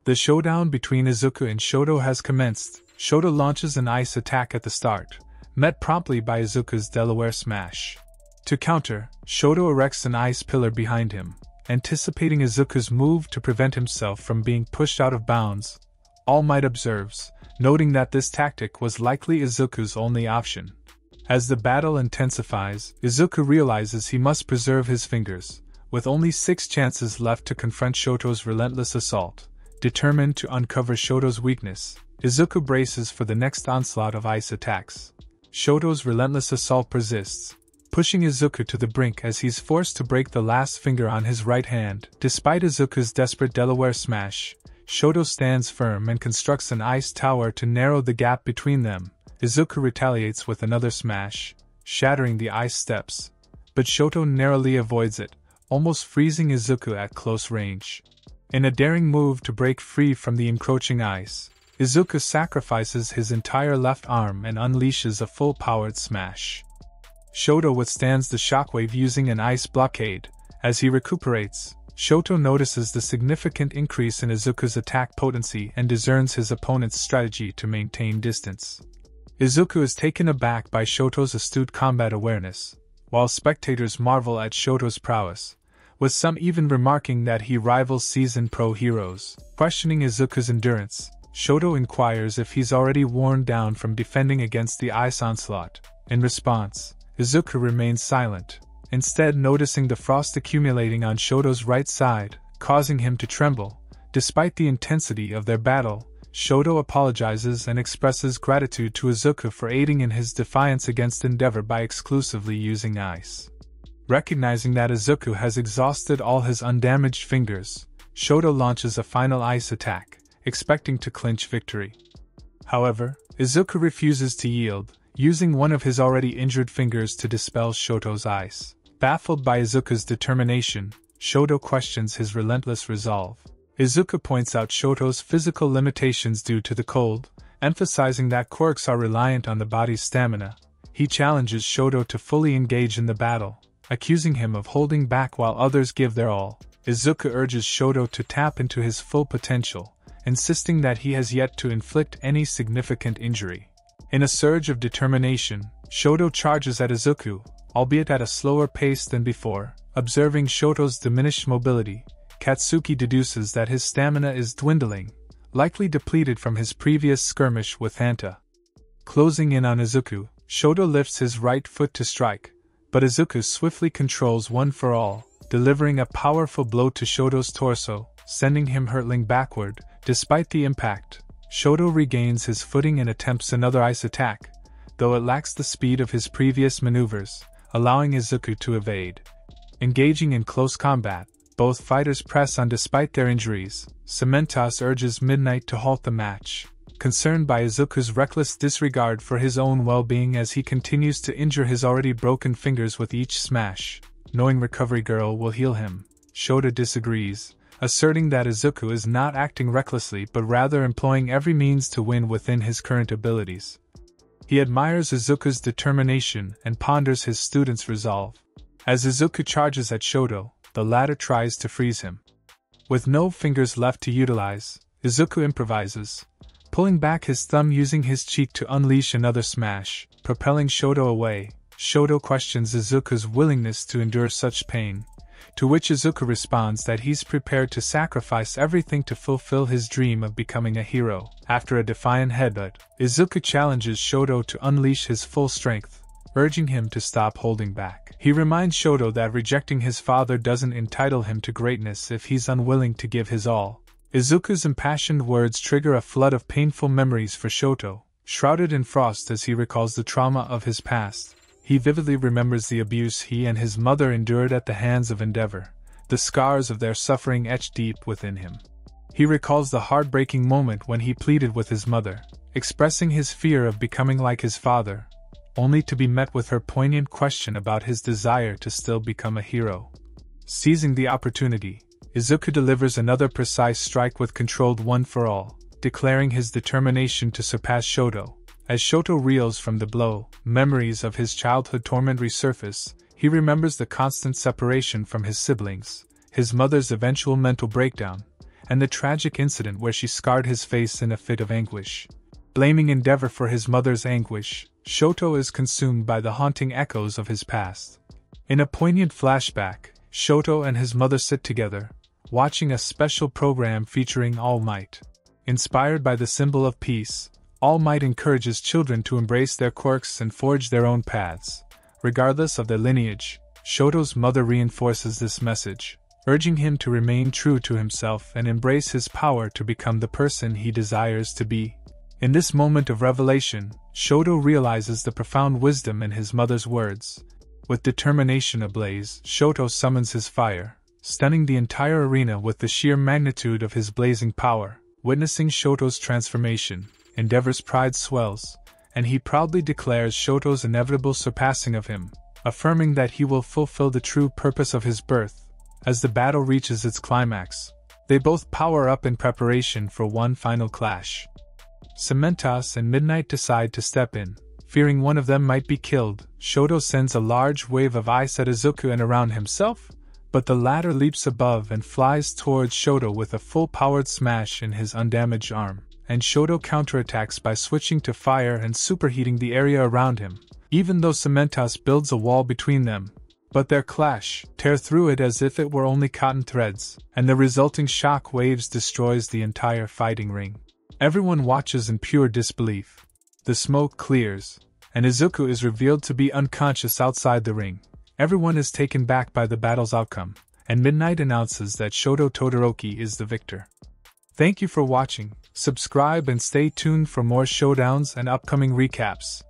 The showdown between Izuku and Shoto has commenced. Shoto launches an ice attack at the start, met promptly by Izuku's Delaware Smash. To counter, Shoto erects an ice pillar behind him, anticipating Izuku's move to prevent himself from being pushed out of bounds. All Might observes, noting that this tactic was likely Izuku's only option. As the battle intensifies, Izuku realizes he must preserve his fingers, with only 6 chances left to confront Shoto's relentless assault. Determined to uncover Shoto's weakness, Izuku braces for the next onslaught of ice attacks. Shoto's relentless assault persists, pushing Izuku to the brink as he's forced to break the last finger on his right hand. Despite Izuku's desperate Delaware Smash, Shoto stands firm and constructs an ice tower to narrow the gap between them. Izuku retaliates with another smash, shattering the ice steps, but Shoto narrowly avoids it, almost freezing Izuku at close range. In a daring move to break free from the encroaching ice, Izuku sacrifices his entire left arm and unleashes a full-powered smash. Shoto withstands the shockwave using an ice blockade. As he recuperates, Shoto notices the significant increase in Izuku's attack potency and discerns his opponent's strategy to maintain distance. Izuku is taken aback by Shoto's astute combat awareness, while spectators marvel at Shoto's prowess, with some even remarking that he rivals seasoned pro heroes. Questioning Izuku's endurance, Shoto inquires if he's already worn down from defending against the ice onslaught. In response, Izuku remains silent, instead noticing the frost accumulating on Shoto's right side, causing him to tremble. Despite the intensity of their battle, Shoto apologizes and expresses gratitude to Izuku for aiding in his defiance against Endeavor by exclusively using ice. Recognizing that Izuku has exhausted all his undamaged fingers, Shoto launches a final ice attack, expecting to clinch victory. However, Izuku refuses to yield, using one of his already injured fingers to dispel Shoto's ice. Baffled by Izuku's determination, Shoto questions his relentless resolve. Izuku points out Shoto's physical limitations due to the cold, emphasizing that quirks are reliant on the body's stamina. He challenges Shoto to fully engage in the battle, accusing him of holding back while others give their all. Izuku urges Shoto to tap into his full potential, insisting that he has yet to inflict any significant injury. In a surge of determination, Shoto charges at Izuku, albeit at a slower pace than before. Observing Shoto's diminished mobility, Katsuki deduces that his stamina is dwindling, likely depleted from his previous skirmish with Hanta. Closing in on Izuku, Shoto lifts his right foot to strike, but Izuku swiftly controls one for all, delivering a powerful blow to Shoto's torso, sending him hurtling backward. Despite the impact, Shoto regains his footing and attempts another ice attack, though it lacks the speed of his previous maneuvers, allowing Izuku to evade. Engaging in close combat, both fighters press on despite their injuries. Cementos urges Midnight to halt the match, concerned by Izuku's reckless disregard for his own well-being as he continues to injure his already broken fingers with each smash. Knowing Recovery Girl will heal him, Shoto disagrees, asserting that Izuku is not acting recklessly but rather employing every means to win within his current abilities. He admires Izuku's determination and ponders his student's resolve. As Izuku charges at Shoto, the latter tries to freeze him. With no fingers left to utilize, Izuku improvises, pulling back his thumb using his cheek to unleash another smash, propelling Shoto away. Shoto questions Izuku's willingness to endure such pain, to which Izuku responds that he's prepared to sacrifice everything to fulfill his dream of becoming a hero. After a defiant headbutt, Izuku challenges Shoto to unleash his full strength, urging him to stop holding back. He reminds Shoto that rejecting his father doesn't entitle him to greatness if he's unwilling to give his all. Izuku's impassioned words trigger a flood of painful memories for Shoto. Shrouded in frost as he recalls the trauma of his past, he vividly remembers the abuse he and his mother endured at the hands of Endeavor, the scars of their suffering etched deep within him. He recalls the heartbreaking moment when he pleaded with his mother, expressing his fear of becoming like his father, only to be met with her poignant question about his desire to still become a hero. Seizing the opportunity, Izuku delivers another precise strike with controlled one for all, declaring his determination to surpass Shoto. As Shoto reels from the blow, memories of his childhood torment resurface. He remembers the constant separation from his siblings, his mother's eventual mental breakdown, and the tragic incident where she scarred his face in a fit of anguish. Blaming Endeavor for his mother's anguish, Shoto is consumed by the haunting echoes of his past. In a poignant flashback, Shoto and his mother sit together, watching a special program featuring All Might. Inspired by the symbol of peace, All Might encourages children to embrace their quirks and forge their own paths. Regardless of their lineage, Shoto's mother reinforces this message, urging him to remain true to himself and embrace his power to become the person he desires to be. In this moment of revelation, Shoto realizes the profound wisdom in his mother's words. With determination ablaze, Shoto summons his fire, stunning the entire arena with the sheer magnitude of his blazing power. Witnessing Shoto's transformation, Endeavor's pride swells, and he proudly declares Shoto's inevitable surpassing of him, affirming that he will fulfill the true purpose of his birth. As the battle reaches its climax, they both power up in preparation for one final clash. Cementos and Midnight decide to step in. Fearing one of them might be killed, Shoto sends a large wave of ice at Izuku and around himself, but the latter leaps above and flies towards Shoto with a full-powered smash in his undamaged arm, and Shoto counterattacks by switching to fire and superheating the area around him, even though Cementos builds a wall between them. But their clash tear through it as if it were only cotton threads, and the resulting shock waves destroys the entire fighting ring. Everyone watches in pure disbelief. The smoke clears, and Izuku is revealed to be unconscious outside the ring. Everyone is taken back by the battle's outcome, and Midnight announces that Shoto Todoroki is the victor. Thank you for watching, subscribe and stay tuned for more showdowns and upcoming recaps.